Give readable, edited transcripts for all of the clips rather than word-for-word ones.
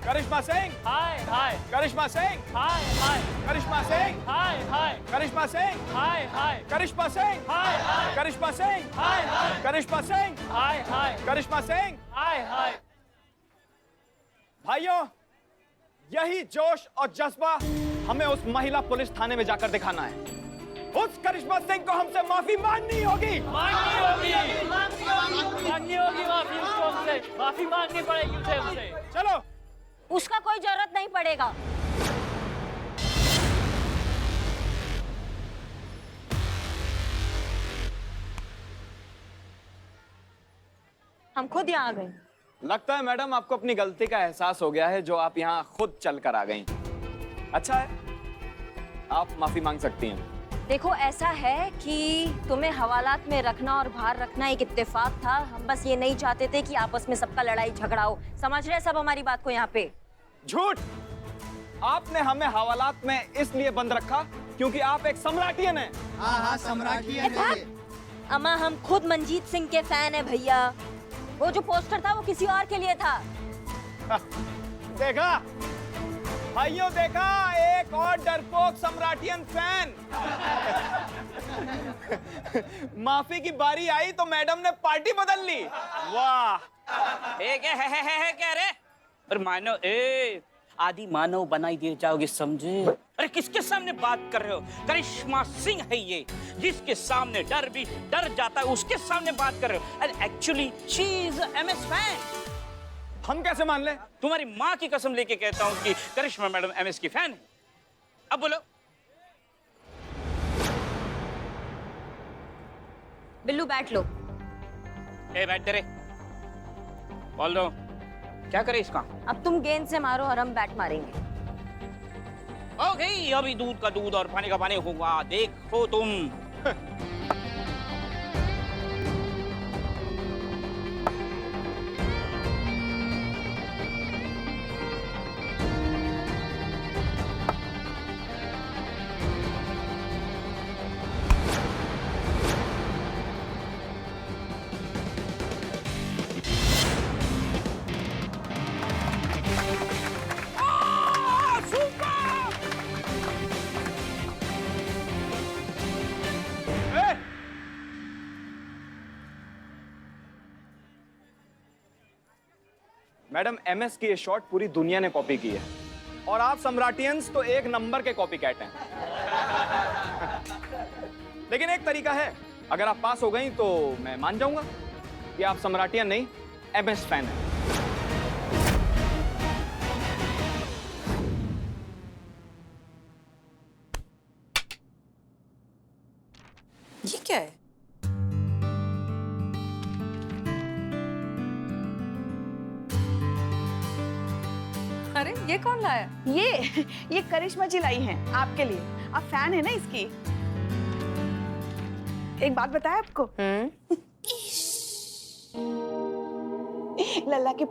करिश्मा सिंह, हाय हाय। करिश्मा सिंह, हाय हाय। करिश्मा सिंह, हाय हाय। करिश्मा सिंह, हाय हाय। करिश्मा सिंह, हाय हाय। करिश्मा सिंह, हाय हाय। करिश्मा सिंह, हाय हाय। करिश्मा सिंह। हाय हाय। भाइयों, यही जोश और जज्बा हमें उस महिला पुलिस थाने में जाकर दिखाना है। उस करिश्मा सिंह को हमसे माफी मांगनी होगी। मांगनी होगी माफी उसको हमसे, माफी मांगनी पड़ेगी उसे हमसे। चलो। उसका कोई जरूरत नहीं पड़ेगा। हम खुद यहाँ आ गए। लगता है मैडम आपको अपनी गलती का एहसास हो गया है, जो आप यहाँ खुद चल कर आ गई। अच्छा है, आप माफी मांग सकती हैं। देखो, ऐसा है कि तुम्हें हवालात में रखना और बाहर रखना एक इत्तेफाक था। हम बस ये नहीं चाहते थे कि आपस में सबका लड़ाई झगड़ा हो। समझ रहे सब हमारी बात को यहाँ पे? झूठ। आपने हमें हवालात में इसलिए बंद रखा क्योंकि आप एक सम्राटियन हैं। हाँ हाँ सम्राटियन है। अम्मा, हम खुद मंजीत सिंह के फैन हैं भैया। वो जो पोस्टर था वो किसी और के लिए था। देखा भाइयों, देखा, एक और डरपोक सम्राटियन फैन। माफी की बारी आई तो मैडम ने पार्टी बदल ली। वाह। है कह रहे? और मानव आदि मानव बनाई दिए जाओगे, समझे? अरे किसके सामने बात कर रहे हो? करिश्मा सिंह है ये, जिसके सामने डर भी डर जाता है, उसके सामने बात कर रहे हो। अरे actually she is MS fan. हम कैसे मान ले? तुम्हारी माँ की कसम लेके कहता हूँ कि करिश्मा मैडम एमएस की फैन है। अब बोलो। बिल्लू बैठ लो। बैठ तेरे। बोल दो क्या करे इसका? अब तुम गेंद से मारो और हम बैट मारेंगे। ओके, अभी दूध का दूध और पानी का पानी होगा, देखो तुम। मैडम, एमएस की ये शॉट पूरी दुनिया ने कॉपी की है और आप सम्राटियंस तो एक नंबर के कॉपी कैट हैं। लेकिन एक तरीका है, अगर आप पास हो गई तो मैं मान जाऊंगा कि आप सम्राटियन नहीं एमएस फैन हैं। ये क्या है? अरे ये कौन लाया? ये करिश्मा जी लाई हैं आपके लिए। आप फैन है ना इसकी। एक बात बताया आपको? लल्ला के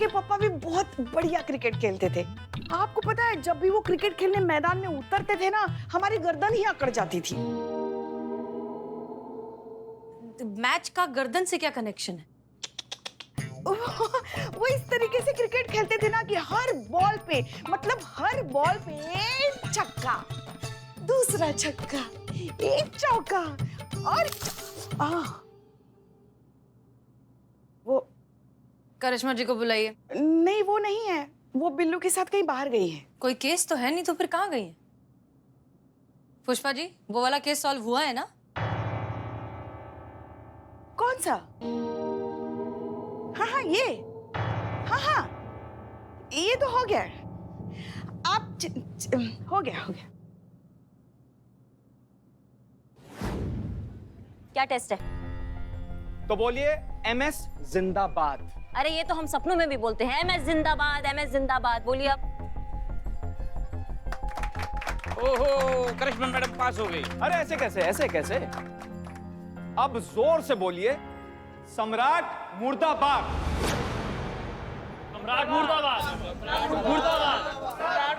पापा भी बहुत बढ़िया क्रिकेट खेलते थे। आपको पता है, जब भी वो क्रिकेट खेलने मैदान में उतरते थे ना, हमारी गर्दन ही अकड़ जाती थी। मैच का गर्दन से क्या कनेक्शन है? वो इस तरीके से क्रिकेट खेलते थे ना कि हर बॉल पे, मतलब हर बॉल पे एक छक्का, दूसरा छक्का, एक चौका और वो। करिश्मा जी को बुलाइए। नहीं, वो नहीं है, वो बिल्लू के साथ कहीं बाहर गई है। कोई केस तो है नहीं, तो फिर कहाँ गई है? पुष्पा जी, वो वाला केस सॉल्व हुआ है ना? कौन सा? हाँ, हाँ, ये तो हो गया। आप हो गया। क्या टेस्ट है? तो बोलिए एमएस जिंदाबाद। अरे ये तो हम सपनों में भी बोलते हैं, एमएस जिंदाबाद, एमएस जिंदाबाद। बोलिए अब। ओहो, करिश्मा मैडम पास हो गई। अरे ऐसे कैसे? अब जोर से बोलिए, सम्राट मुर्दाबाद। सम्राट मुर्दाबाद।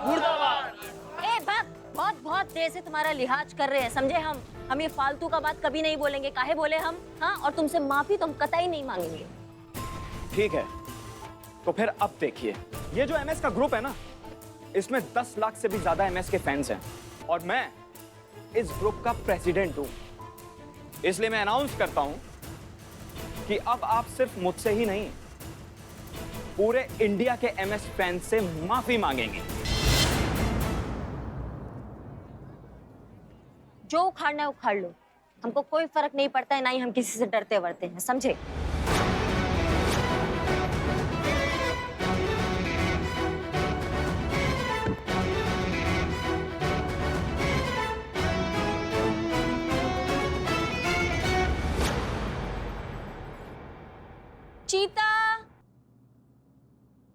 मुर्दाबाद। ए बाप, बहुत देर से तुम्हारा लिहाज कर रहे हैं, समझे? हम ये फालतू का बात कभी नहीं बोलेंगे। काहे बोले हम? हाँ, और तुमसे माफी तो हम कतई नहीं मांगेंगे। ठीक है, तो फिर अब देखिए ये जो एमएस का ग्रुप है ना, इसमें 10 लाख से भी ज्यादा एमएस के फैंस हैं और मैं इस ग्रुप का प्रेसिडेंट हूं। इसलिए मैं अनाउंस करता हूं कि अब आप सिर्फ मुझसे ही नहीं, पूरे इंडिया के एमएस फैंस से माफी मांगेंगे। जो उखाड़ना है उखाड़ लो, हमको कोई फर्क नहीं पड़ता है, ना ही हम किसी से डरते वरते हैं, समझे? चीता,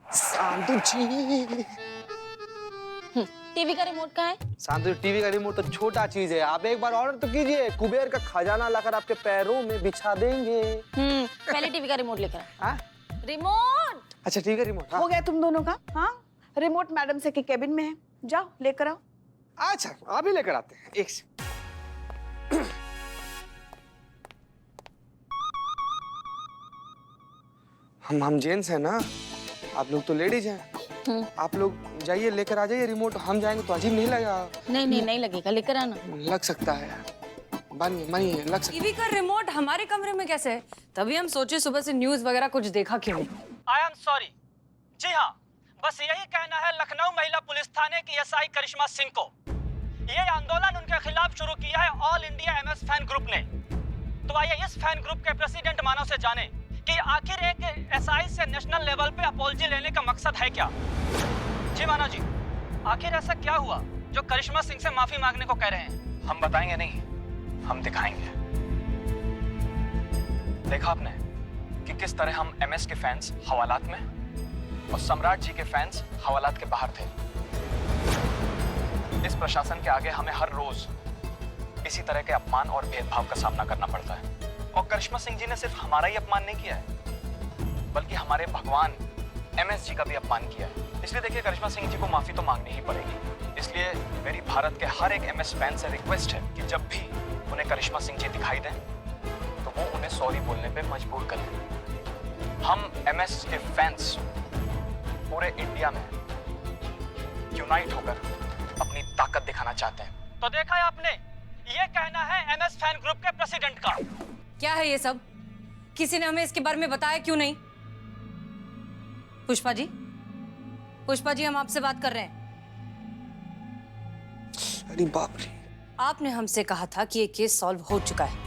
शांतु जी, टीवी का रिमोट कहाँ है? शांतु जी, टीवी का रिमोट तो छोटा चीज है, आप एक बार ऑर्डर तो कीजिए, कुबेर का खजाना लाकर आपके पैरों में बिछा देंगे। पहले टीवी का रिमोट लेकर आ। हाँ? रिमोट। अच्छा ठीक है, रिमोट। हाँ? हो गया तुम दोनों का? हाँ, रिमोट मैडम से के केबिन में है, जाओ लेकर आओ। अच्छा आप ही लेकर आते हैं, एक से। हम जेंट्स हैं ना, आप लोग तो लेडीज हैं। आप लोग जाइए लेकर आ जाइए रिमोट, हम जाएंगे तो अजीब नहीं लगेगा। नहीं लगेगा, लेकर आना। लग सकता है, मानिए लग सकता है। टीवी का रिमोट हमारे कमरे में कैसे है? तभी हम सोचे सुबह से न्यूज़ वगैरह कुछ देखा क्यों नहीं। I am sorry. जी हाँ, बस यही कहना है लखनऊ महिला पुलिस थाने की एसआई करिश्मा सिंह को। ये आंदोलन उनके खिलाफ शुरू किया है all India MS fan group ने। तो आइए इस फैन ग्रुप के प्रेसिडेंट मानव से जाने कि आखिर एक एसआई से नेशनल लेवल पे अपॉलजी लेने का मकसद है क्या। जी मानव जी, आखिर ऐसा क्या हुआ जो करिश्मा सिंह से माफी मांगने को कह रहे हैं? हम बताएंगे नहीं, हम दिखाएंगे। देखा आपने कि किस तरह हम एमएस के फैंस हवालात में और सम्राट जी के फैंस हवालात के बाहर थे। इस प्रशासन के आगे हमें हर रोज इसी तरह के अपमान और भेदभाव का सामना करना पड़ता है। और करिश्मा सिंह जी ने सिर्फ हमारा ही अपमान नहीं किया है, बल्कि हमारे भगवान एमएस जी का भी अपमान किया है। इसलिए देखिए, करिश्मा सिंह जी को माफी तो मांगनी ही पड़ेगी। इसलिए मेरी भारत के हर एक एमएस फैन से रिक्वेस्ट है कि जब भी उन्हें करिश्मा सिंह जी दिखाई दें तो वो उन्हें सॉरी बोलने पे मजबूर करें। हम एमएस के फैंस पूरे इंडिया में यूनाइट होकर अपनी ताकत दिखाना चाहते हैं। तो देखा है आपने, ये कहना है एमएस फैन ग्रुप के प्रेसिडेंट का। क्या है ये सब? किसी ने हमें इसके बारे में बताया क्यों नहीं? पुष्पा जी, हम आपसे बात कर रहे हैं। अरे बाप रे, आपने हमसे कहा था कि ये केस सॉल्व हो चुका है।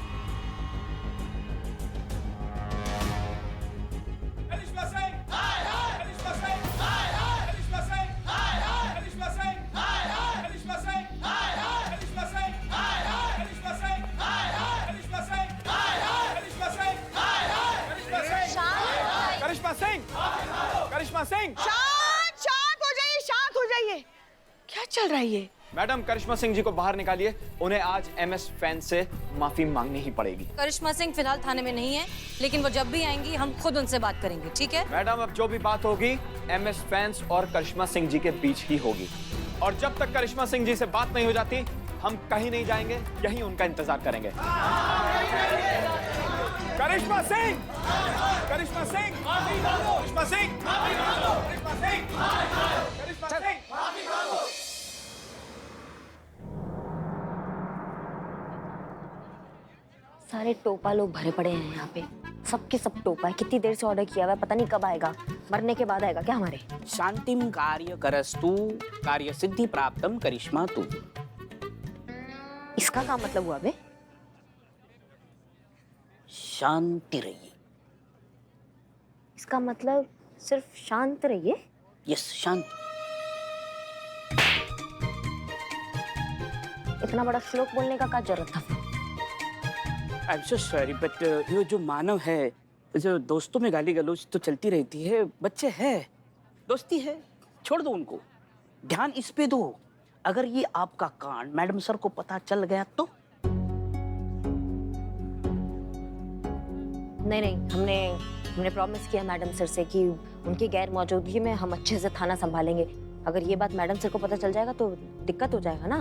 करिश्मा सिंह, शांत हो जाइए। क्या चल रहा है ये? मैडम करिश्मा सिंह जी को बाहर निकालिए, उन्हें आज एमएस फैन से माफी मांगनी ही पड़ेगी। करिश्मा सिंह फिलहाल थाने में नहीं है, लेकिन वो जब भी आएंगी हम खुद उनसे बात करेंगे, ठीक है? मैडम, अब जो भी बात होगी एमएस फैंस और करिश्मा सिंह जी के बीच ही होगी। और जब तक करिश्मा सिंह जी से बात नहीं हो जाती, हम कहीं नहीं जाएंगे, यहीं उनका इंतजार करेंगे। करिश्मा सिंह, करिश्मा सिंह, करिश्मा सिंह, करिश्मा सिंह, करिश्मा सिंह। सारे टोपा लोग भरे पड़े हैं यहाँ पे, सबके सब टोपा है। कितनी देर से ऑर्डर किया हुआ है, पता नहीं कब आएगा। मरने के बाद आएगा क्या हमारे? शांतिम कार्य करस्तु कार्य सिद्धि प्राप्तम करिश्मा तू। इसका क्या मतलब हुआ बे? शांति रहिए। इसका मतलब सिर्फ शांत रहिए? यस, शांत। इतना बड़ा श्लोक बोलने का क्या जरूरत था? I am so sorry, but ये जो मानव है, जो दोस्तों में गाली गलौज तो चलती रहती है, बच्चे हैं, दोस्ती है, छोड़ दो उनको, ध्यान इस पे दो। अगर ये आपका कांड मैडम सर को पता चल गया तो? नहीं, हमने प्रॉमिस किया मैडम सर से कि उनकी गैर मौजूदगी में हम अच्छे से थाना संभालेंगे। अगर ये बात मैडम सर को पता चल जाएगा तो दिक्कत हो जाएगा ना।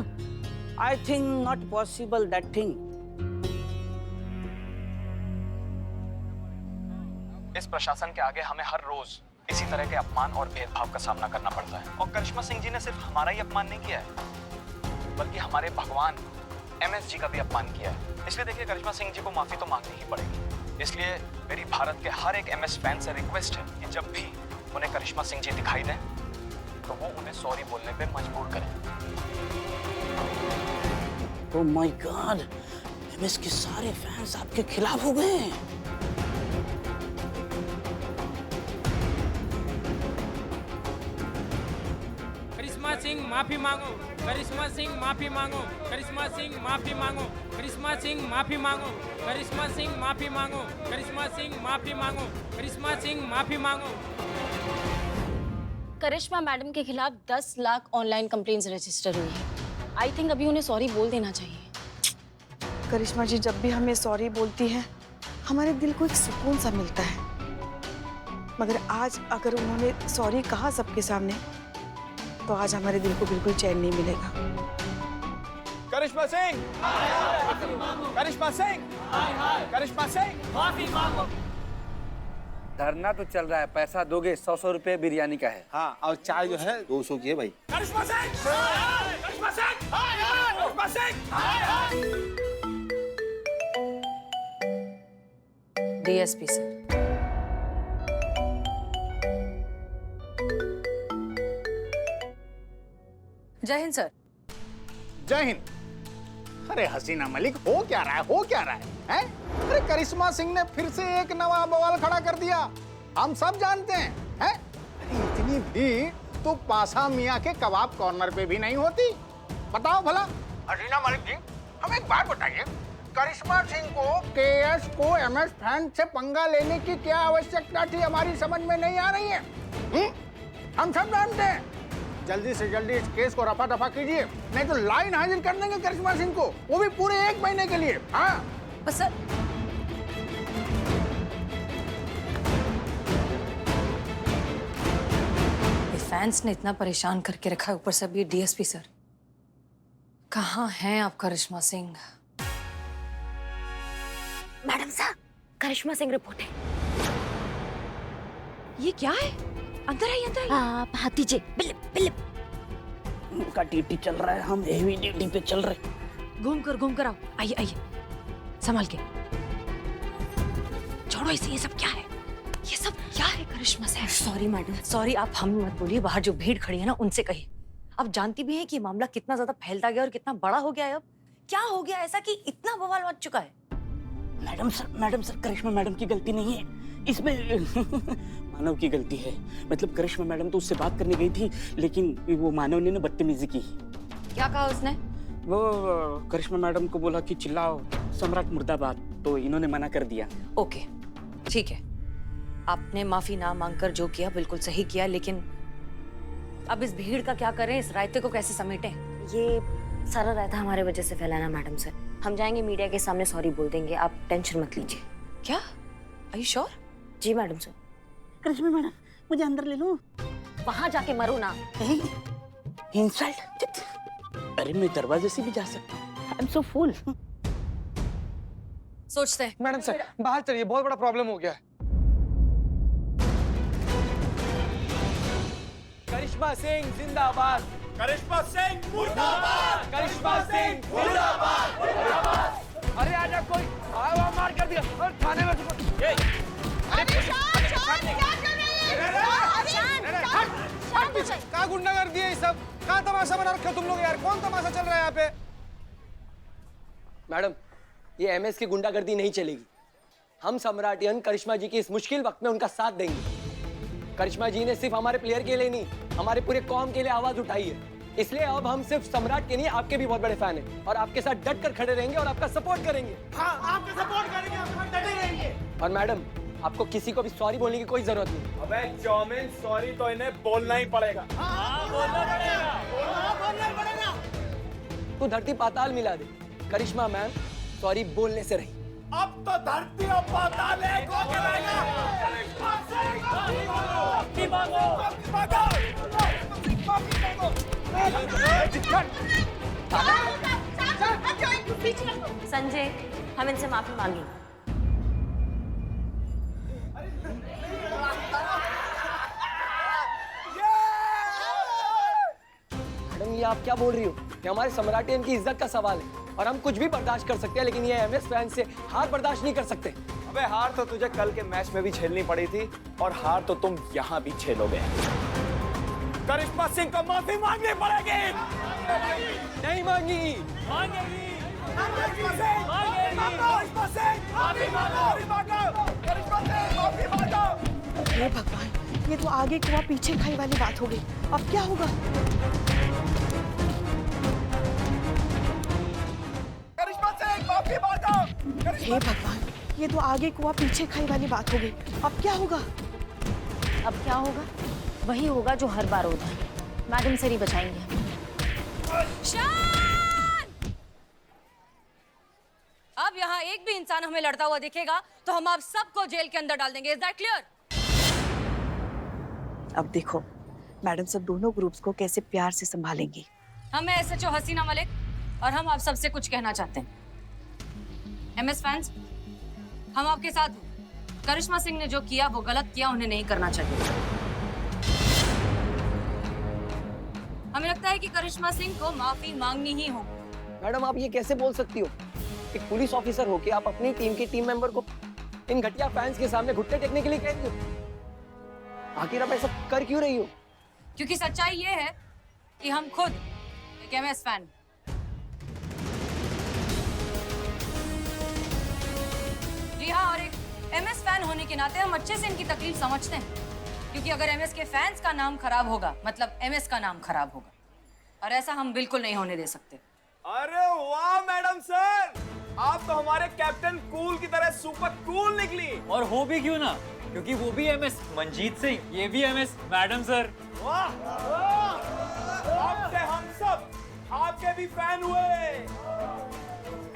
I think not possible that thing. इस प्रशासन के आगे हमें हर रोज इसी तरह के अपमान और भेदभाव का सामना करना पड़ता है। और करिश्मा सिंह जी ने सिर्फ हमारा ही अपमान नहीं किया है, बल्कि हमारे भगवान MS जी का भी अपमान किया है। इसलिए देखिए, करिश्मा सिंह जी को माफी तो मांगनी ही पड़ेगी। इसलिए मेरी भारत के हर एक MS फैन से रिक्वेस्ट है कि जब भी उन्हें करिश्मा सिंह जी दिखाई दें तो वो उन्हें सॉरी बोलने पे मजबूर करें। ओह माय गॉड, MS के सारे फैंस आपके खिलाफ हो गए हैं। करिश्मा सिंह माफी मांगो, करिश्मा सिंह माफी मांगो, करिश्मा सिंह माफी मांगो, करिश्मा सिंह माफी मांगो, करिश्मा सिंह माफी मांगो, करिश्मा सिंह माफी मांगो, करिश्मा सिंह माफी मांगो। करिश्मा मैडम के खिलाफ 10 लाख ऑनलाइन कंप्लेंट्स रजिस्टर हुई है। आई थिंक अभी उन्हें सॉरी बोल देना चाहिए। करिश्मा जी जब भी हमें सॉरी बोलती हैं, हमारे दिल को एक सुकून सा मिलता है। मगर आज अगर उन्होंने सॉरी कहा सबके सामने, तो आज हमारे दिल को बिल्कुल चैन नहीं मिलेगा। करिश्मा सिंह, करिश्मा सिंह, करिश्मा सिंह, माफी मांगो। धरना तो चल रहा है, पैसा दोगे? 100 रुपए बिरयानी का है। हाँ, और चाय जो है 200 की है भाई। करिश्मा सिंह, करिश्मा सिंह, करिश्मा सिंह। DSP sir. जय हिंद सर। जय हिंद। अरे हसीना मलिक, हो क्या रहा है, हो क्या रहा है, हैं? अरे करिश्मा सिंह ने फिर से एक नया बवाल खड़ा कर दिया। हम सब जानते हैं, हैं? अरे इतनी भीड़ तो पासा मियाँ के कबाब कॉर्नर पे भी नहीं होती। बताओ भला हसीना मलिक जी, हम एक बात बताइए, करिश्मा सिंह को KS को MS फैन से पंगा लेने की क्या आवश्यकता थी, हमारी समझ में नहीं आ रही है। हम सब जानते हैं। जल्दी से जल्दी इस केस को रफा दफा कीजिए, नहीं तो लाइन हाजिर कर देंगे करिश्मा सिंह को, वो भी पूरे 1 महीने के लिए। हाँ बस सर, ये फैंस ने इतना परेशान करके रखा है, ऊपर से भी DSP सर। कहाँ हैं आप करिश्मा सिंह? मैडम साहब, करिश्मा सिंह रिपोर्ट है। ये क्या है? अंदर आइए, अंदर आइए। आप हाथ दीजिए। बिलिप बिलिप। उनका ड्यूटी चल रहा है, हम हेवी ड्यूटी पे चल रहे। घूम कर आओ। आइए आइए, संभाल के। छोड़ो इसे, ये सब क्या है? ये सब क्या है Karishma Singh? Sorry madam. Sorry आप हम मत बोलिए, बाहर जो भीड़ खड़ी है ना उनसे कहिए। आप जानती भी हैं कि मामला कितना ज्यादा फैलता गया और कितना बड़ा हो गया है। अब क्या हो गया ऐसा कि इतना बवाल मच चुका है? मैडम सर, करिश्मा मैडम की गलती नहीं है इसमें। मानव की गलती है। मतलब करिश्मा मैडम तो उससे बात करने गई थी, लेकिन वो मानव ने ना बदतमीजी की। क्या कहा उसने? वो करिश्मा मैडम को बोला कि चिल्लाओ सम्राट मुर्दाबाद, तो इन्होंने मना कर दिया। ओके ठीक है, आपने माफी ना मांगकर जो किया बिल्कुल सही किया, लेकिन अब इस भीड़ का क्या करें, इस रायते को कैसे समेटें? ये सारा रायता हमारे वजह से फैलाना मैडम सर। हम जाएंगे मीडिया के सामने सॉरी बोल देंगे, आप टेंशन मत लीजिए। क्या? Are you sure? जी मैडम सर। करिश्मा मैडम, मुझे अंदर ले लो। वहां जाके मरो ना। इंसल्ट? अरे मैं दरवाजे से भी जा सकता हूँ। I am so full. सोचते हैं। मैडम सर, बाहर चलिए, बहुत बड़ा प्रॉब्लम हो गया है। करिश्मा सिंह जिंदाबाद, करिश्मा सिंह मुर्दाबाद, करिश्मा सिंह जिंदाबाद। अरे आजा कोई, आवा मार कर दिया और थाने में क्या गुंडागर्दी है ये सब? क्या तमाशा बना रखे हो तुम लोग यार? कौन तमाशा चल रहा है यहाँ पे? मैडम, ये MS की गुंडागर्दी नहीं चलेगी। हम सम्राटियन करिश्मा जी की इस मुश्किल वक्त में उनका साथ देंगे। करिश्मा जी ने सिर्फ हमारे प्लेयर के लिए नहीं, हमारे पूरे कौम के लिए आवाज उठाई है। इसलिए अब हम सिर्फ सम्राट के नहीं, आपके भी बहुत बड़े फैन हैं और आपके साथ डट कर खड़े रहेंगे और आपका सपोर्ट करेंगे। हाँ, आपका सपोर्ट करेंगे, आपके साथ डटे रहेंगे। और मैडम, आपको किसी को भी सॉरी बोलने की कोई जरूरत नहीं। अबे चौमिन, सॉरी तो इन्हें बोलना ही पड़ेगा। हाँ, बोलना पड़ेगा। तू धरती पाताल मिला दे, करिश्मा मैम सॉरी बोलने से रही। अब तो धरती और पाताल एक हो के रहेगा। करिश्मा सिंह, माफी मांगो, माफी मांगो, माफी मांगो। संजय, हम इनसे माफी मांगेंगे। मैडम ये आप क्या बोल रही हो? ये हमारे सम्राटियन की इज्जत का सवाल है और हम कुछ भी बर्दाश्त कर सकते हैं, लेकिन ये एमएस फैन से हार बर्दाश्त नहीं कर सकते। अबे हार तो तुझे कल के मैच में भी झेलनी पड़ी थी और हार तो तुम यहाँ भी झेलोगे। करिश्मा सिंह को माफी मांगनी पड़ेगी। नहीं मांगी। हे भगवान, ये तो आगे कुआं पीछे खाई वाली बात हो गई। अब क्या होगा? हे भगवान, ये तो आगे कुआं पीछे खाई वाली बात हो गई। अब क्या होगा? अब क्या होगा? वही होगा जो हर बार होता है। मैडम से नहीं बचाएंगे हम। अब यहाँ एक भी इंसान हमें लड़ता हुआ दिखेगा तो हम आप सबको जेल के अंदर डाल देंगे। Is that clear? अब देखो मैडम सब दोनों ग्रुप्स को कैसे प्यार से संभालेंगी। हम हैं एसएचओ हसीना मलिक और हम आप सबसे कुछ कहना चाहते हैं। एमएस फैंस, हम आपके साथ हैं। करिश्मा सिंह ने जो किया वो गलत किया, उन्हें नहीं करना चाहिए। हमें लगता है कि करिश्मा सिंह को माफी मांगनी ही होगी। मैडम आप ये कैसे बोल सकती हो? एक पुलिस ऑफिसर होके आप अपनी टीम के टीम मेंबर को इन घटिया फैंस के सामने घुटने टेकने के लिए कह रही हो? आखिर आप ऐसा कर क्यों रही हो? क्योंकि सच्चाई ये है कि हम खुद एक एमएस फैन। जी हाँ, और एक एमएस फैन होने के नाते हम अच्छे से इनकी तकलीफ समझते हैं, क्योंकि अगर एमएस के फैंस का नाम खराब होगा मतलब एमएस का नाम खराब होगा, और ऐसा हम बिल्कुल नहीं होने दे सकते। अरे वाह मैडम सर, आप तो हमारे कैप्टन कूल की तरह सुपर कूल निकली। और हो भी क्यों ना, क्योंकि वो भी एमएस मंजीत सिंह, ये भी एमएस मैडम सर। वाह, अब से हम सब आपके भी फैन हुए।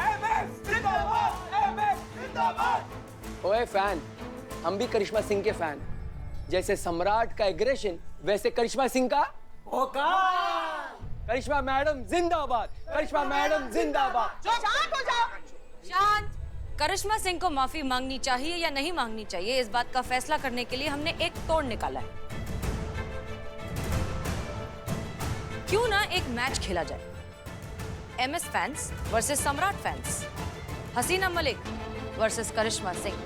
एमएस जिंदाबाद, एमएस जिंदाबाद। ओए फैन, हम भी करिश्मा सिंह के फैन। जैसे सम्राट का एग्रेशन, वैसे करिश्मा सिंह का औकात। करिश्मा मैडम जिंदाबाद, करिश्मा मैडम जिंदाबाद। शांत हो जाओ। शांत। करिश्मा सिंह को माफी मांगनी चाहिए या नहीं मांगनी चाहिए, इस बात का फैसला करने के लिए हमने एक तोड़ निकाला है। क्यों ना एक मैच खेला जाए, एमएस फैंस वर्सेस सम्राट फैंस, हसीना मलिक वर्सेस करिश्मा सिंह।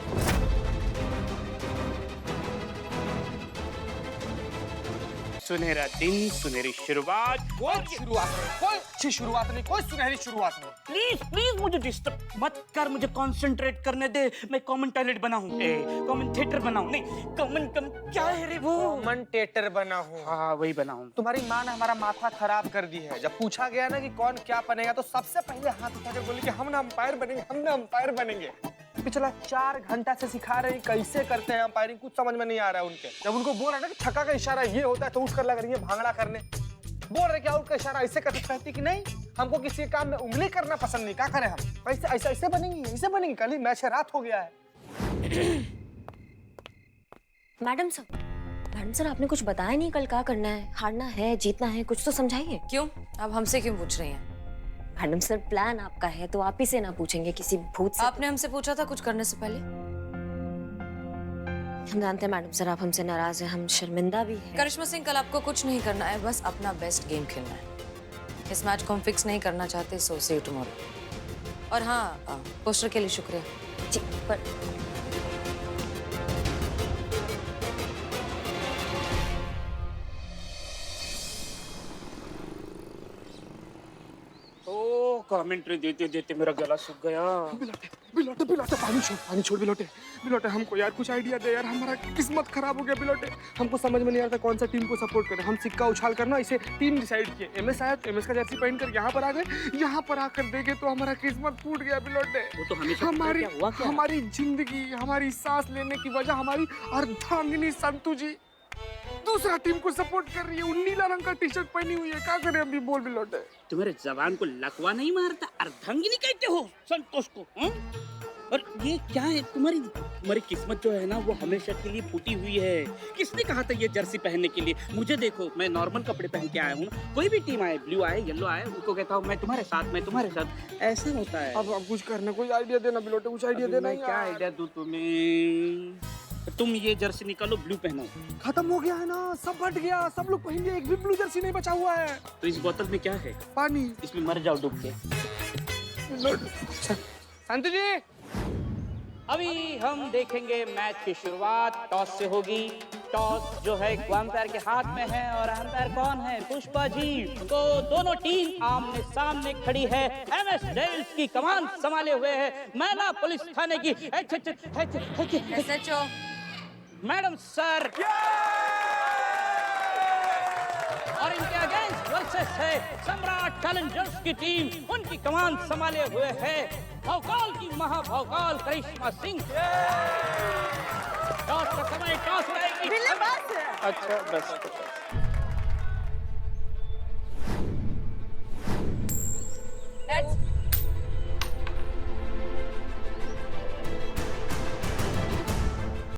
सुनहरा दिन, सुनहरी शुरुआत। कोई शुरुआत नहीं, कोई अच्छी शुरुआत नहीं, कोई सुनहरी शुरुआत नहीं। प्लीज प्लीज मुझे डिस्टर्ब मत कर, मुझे कंसंट्रेट करने दे। मैं कमेंटेटर बना हूँ, कमेंटेटर बना हूँ, नहीं क्या है रे वो? कमेंटेटर बना हूँ। हाँ वही बना हूँ। तुम्हारी माँ ने हमारा माथा खराब कर दी है। जब पूछा गया ना कि कौन क्या बनेगा तो सबसे पहले हाथ उठाकर बोली कि हम ना अंपायर बनेंगे, हम ना अंपायर बनेंगे। पिछला 4 घंटा से सिखा रहे हैं कैसे करते हैं अंपायरिंग, कुछ समझ में नहीं आ रहा है उनके। जब उनको बोल रहा है ना कि छक्का का इशारा ये होता है तो उसकर लग रही है भांगड़ा करने। बोल रहे कि आउट का इशारा ऐसे करते, कहती कि नहीं हमको किसी काम में उंगली करना पसंद नहीं, क्या करें हम? ऐसे ऐसे ऐसे बनेंगे, ऐसे बनेंगे। कल ही मैच है, रात हो गया है। मैडम सर आपने कुछ बताया नहीं, कल क्या करना है, हारना है जीतना है, कुछ तो समझाइए। क्यों? अब हमसे क्यों पूछ रही हैं? मैडम सर प्लान आपका है तो आप ही से ना पूछेंगे किसी भूत से? आपने हमसे पूछा था कुछ करने से पहले? हम जानते हैं मैडम सर आप हमसे नाराज हैं, हम शर्मिंदा भी हैं। करिश्मा सिंह, कल आपको कुछ नहीं करना है, बस अपना बेस्ट गेम खेलना है। इस मैच को हम फिक्स नहीं करना चाहते, सो सी यू टुमारो। और हाँ, पोस्टर के लिए शुक्रिया जी। पर कमेंट्री देते देते मेरा गला सूख गया। बिलोटे बिलोटे पानी छोड़ बिलोटे हमको यार कुछ आइडिया दे यार, हमारा किस्मत खराब हो गया बिलोटे। हमको समझ में नहीं आता कौन सा टीम को सपोर्ट करें। हम सिक्का उछाल करना इसे टीम डिसाइड किए। एमएस आया तो एमएस का जर्सी पहन कर यहाँ पर आ गए, यहाँ पर आकर देखे तो हमारा किस्मत फूट गया बिलोटे। वो तो हमेशा हमारी जिंदगी, हमारी सांस लेने की वजह हमारी अर्धांगिनी संतू जी दूसरा टीम को सपोर्ट कर रही है। नीला रंग का टी शर्ट पहनी हुई है, क्या करें अभी? बोल बिलोटे। तुम्हारे जवान को लकवा नहीं मारता, अर्धांगिनी कहते हो संतोष को? और ये क्या है? तुम्हारी किस्मत जो है ना वो हमेशा के लिए फूटी हुई है। किसने कहा था ये जर्सी पहनने के लिए? मुझे देखो, मैं नॉर्मल कपड़े पहन के आया हूँ। कोई भी टीम आए, ब्लू आए, येलो आए, उनको कहता हूँ मैं तुम्हारे साथ, ऐसा होता है। अब कुछ करने, कोई आइडिया देना बिलोटे, कुछ आइडिया देना। क्या आइडिया दूं तुम्हें? तुम ये जर्सी निकालो, ब्लू पहनो। खत्म हो गया है ना, सब बट गया, सब लोग पहन, एक भी ब्लू जर्सी नहीं बचा हुआ है। तो इस बोतल में क्या है? पानी। इसमें मर जाओ डूब के। संतु जी, अभी हम देखेंगे मैच की शुरुआत टॉस से होगी। टॉस जो है अंपायर के हाथ में है और अंपायर कौन है? पुष्पा जी। तो दोनों टीम आमने सामने खड़ी है। एमएस डेल्स की कमान संभाले हुए है महिला पुलिस थाने की SHO मैडम सर, और इनके अगेंस्ट वर्सेस है सम्राट चैलेंजर्स की टीम। उनकी कमान संभाले हुए है भौकाल की महाभौकाल करिश्मा सिंह। टॉस का समय, टॉस रहेगी। अच्छा बस।